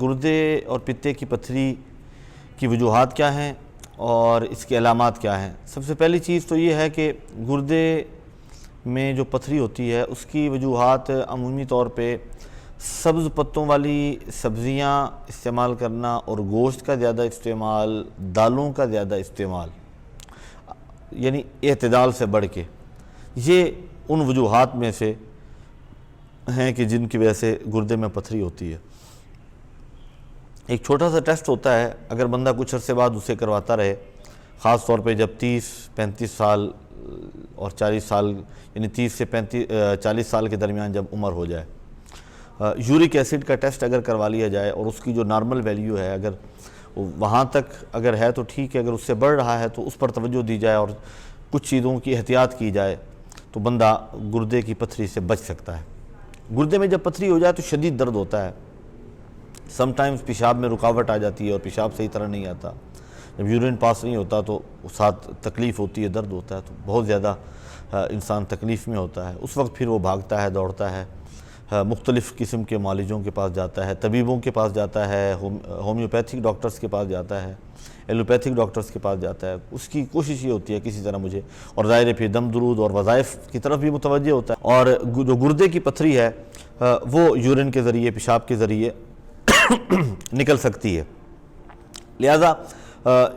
گردے اور پتے کی پتھری کی وجوہات کیا ہیں اور اس کے علامات کیا ہیں؟ سب سے پہلی چیز تو یہ ہے کہ گردے میں جو پتھری ہوتی ہے اس کی وجوہات عمومی طور پہ سبز پتوں والی سبزیاں استعمال کرنا اور گوشت کا زیادہ استعمال، دالوں کا زیادہ استعمال، یعنی اعتدال سے بڑھ کے، یہ ان وجوہات میں سے ہیں کہ جن کی وجہ سے گردے میں پتھری ہوتی ہے۔ ایک چھوٹا سا ٹیسٹ ہوتا ہے، اگر بندہ کچھ عرصے بعد اسے کرواتا رہے، خاص طور پہ جب 30-35 سال اور 40 سال، یعنی 30 سے 40 سال کے درمیان جب عمر ہو جائے، یورک ایسڈ کا ٹیسٹ اگر کروا لیا جائے اور اس کی جو نارمل ویلیو ہے اگر وہاں تک اگر ہے تو ٹھیک ہے، اگر اس سے بڑھ رہا ہے تو اس پر توجہ دی جائے اور کچھ چیزوں کی احتیاط کی جائے تو بندہ گردے کی پتھری سے بچ سکتا ہے۔ گردے میں جب پتھری ہو جائے تو شدید درد ہوتا ہے، سم ٹائمز پیشاب میں رکاوٹ آ جاتی ہے اور پیشاب صحیح طرح نہیں آتا، جب یورین پاس نہیں ہوتا تو ساتھ تکلیف ہوتی ہے، درد ہوتا ہے، تو بہت زیادہ انسان تکلیف میں ہوتا ہے۔ اس وقت پھر وہ بھاگتا ہے، دوڑتا ہے، مختلف قسم کے معالجوں کے پاس جاتا ہے، طبیبوں کے پاس جاتا ہے، ہومیوپیتھک ڈاکٹرز کے پاس جاتا ہے، ایلوپیتھک ڈاکٹرز کے پاس جاتا ہے۔ اس کی کوشش یہ ہوتی ہے کسی طرح مجھے، اور ظاہر ہے پھر دم درود اور وظائف کی طرف بھی متوجہ ہوتا ہے، اور جو گردے کی پتھری ہے وہ یورین کے ذریعے، پیشاب کے ذریعے نکل سکتی ہے۔ لہٰذا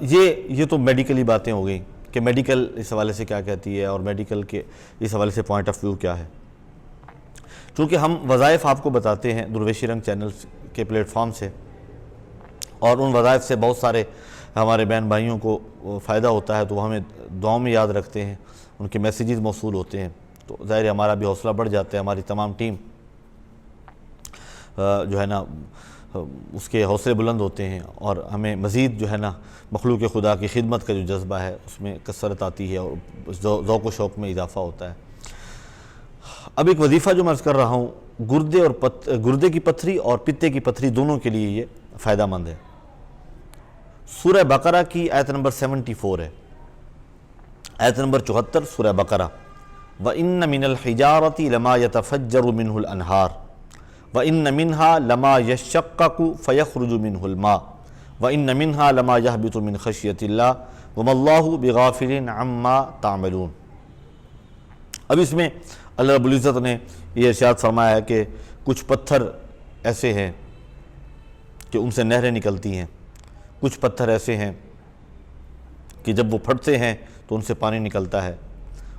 یہ تو میڈیکلی باتیں ہو گئیں کہ میڈیکل اس حوالے سے کیا کہتی ہے اور میڈیکل کے اس حوالے سے پوائنٹ آف ویو کیا ہے۔ چونکہ ہم وظائف آپ کو بتاتے ہیں درویشی رنگ چینل کے پلیٹ فارم سے، اور ان وظائف سے بہت سارے ہمارے بہن بھائیوں کو فائدہ ہوتا ہے، تو وہ ہمیں دعاؤں میں یاد رکھتے ہیں، ان کے میسیجز موصول ہوتے ہیں، تو ظاہر ہے ہمارا بھی حوصلہ بڑھ جاتا ہے، ہماری تمام ٹیم جو ہے نا اس کے حوصلے بلند ہوتے ہیں، اور ہمیں مزید جو ہے نا مخلوق خدا کی خدمت کا جو جذبہ ہے اس میں کثرت آتی ہے اور ذوق و شوق میں اضافہ ہوتا ہے۔ اب ایک وظیفہ جو میں عرض کر رہا ہوں، گردے کی پتھری اور پتے کی پتھری دونوں کے لیے یہ فائدہ مند ہے۔ سورہ بقرہ کی آیت نمبر 74 ہے، آیت نمبر 74 سورہ بقرہ، وَإِنَّ مِنَ الْحِجَارَةِ لَمَا يَتَفَجَّرُ مِنْهُ الْأَنْهَارُ وَإِنَّ مِنْهَا لَمَا يَشَّقَّقُ فَيَخْرُجُ مِنْهُ الْمَاءُ وَإِنَّ مِنْهَا لَمَا يَهْبِطُ مِنْ خَشْيَةِ اللَّهِ وَمَا اللَّهُ بِغَافِلٍ عَمَّا تَعْمَلُونَ۔ اب اس میں اللہ رب العزت نے یہ ارشاد فرمایا ہے کہ کچھ پتھر ایسے ہیں کہ ان سے نہریں نکلتی ہیں، کچھ پتھر ایسے ہیں کہ جب وہ پھٹتے ہیں تو ان سے پانی نکلتا ہے،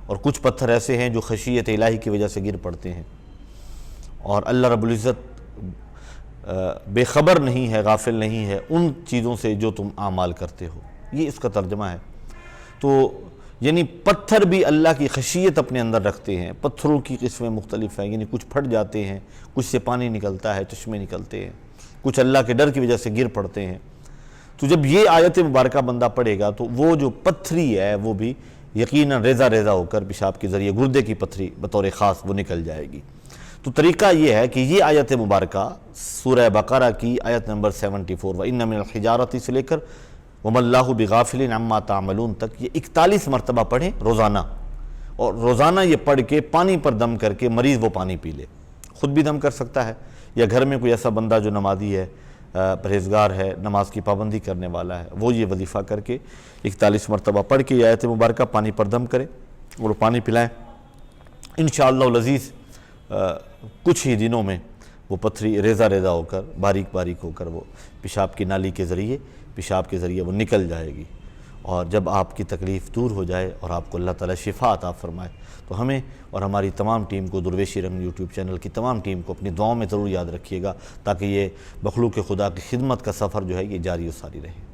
اور کچھ پتھر ایسے ہیں جو خشیت الہی کی وجہ سے گر پڑتے ہیں، اور اللہ رب العزت بے خبر نہیں ہے، غافل نہیں ہے ان چیزوں سے جو تم اعمال کرتے ہو۔ یہ اس کا ترجمہ ہے۔ تو یعنی پتھر بھی اللہ کی خشیت اپنے اندر رکھتے ہیں، پتھروں کی قسمیں مختلف ہیں، یعنی کچھ پھٹ جاتے ہیں، کچھ سے پانی نکلتا ہے، چشمے نکلتے ہیں، کچھ اللہ کے ڈر کی وجہ سے گر پڑتے ہیں۔ تو جب یہ آیت مبارکہ بندہ پڑھے گا تو وہ جو پتھری ہے وہ بھی یقیناً ریزہ ریزہ ہو کر پیشاب کے ذریعے گردے کی پتھری بطور خاص وہ نکل جائے گی۔ تو طریقہ یہ ہے کہ یہ آیت مبارکہ سورہ بقرہ کی آیت نمبر 74 وَإِنَّ مِنَ الْحِجَارَةِ سے لے کر وَمَا اللَّهُ بِغَافِلٍ عَمَّا تَعْمَلُونَ تک، یہ 41 مرتبہ پڑھیں روزانہ، اور روزانہ یہ پڑھ کے پانی پر دم کر کے مریض وہ پانی پی لے، خود بھی دم کر سکتا ہے، یا گھر میں کوئی ایسا بندہ جو نمازی ہے، پرہیزگار ہے، نماز کی پابندی کرنے والا ہے، وہ یہ وظیفہ کر کے 41 مرتبہ پڑھ کے یہ آیت مبارکہ پانی پر دم کرے اور پانی پلائیں۔ انشاءاللہ العزیز کچھ ہی دنوں میں وہ پتھری ریزہ ریزہ ہو کر، باریک باریک ہو کر وہ پیشاب کی نالی کے ذریعے، پیشاب کے ذریعے وہ نکل جائے گی، اور جب آپ کی تکلیف دور ہو جائے اور آپ کو اللہ تعالیٰ شفا عطا فرمائے تو ہمیں اور ہماری تمام ٹیم کو، درویشی رنگ یوٹیوب چینل کی تمام ٹیم کو اپنی دعاؤں میں ضرور یاد رکھیے گا، تاکہ یہ مخلوق خدا کی خدمت کا سفر جو ہے یہ جاری و ساری رہے۔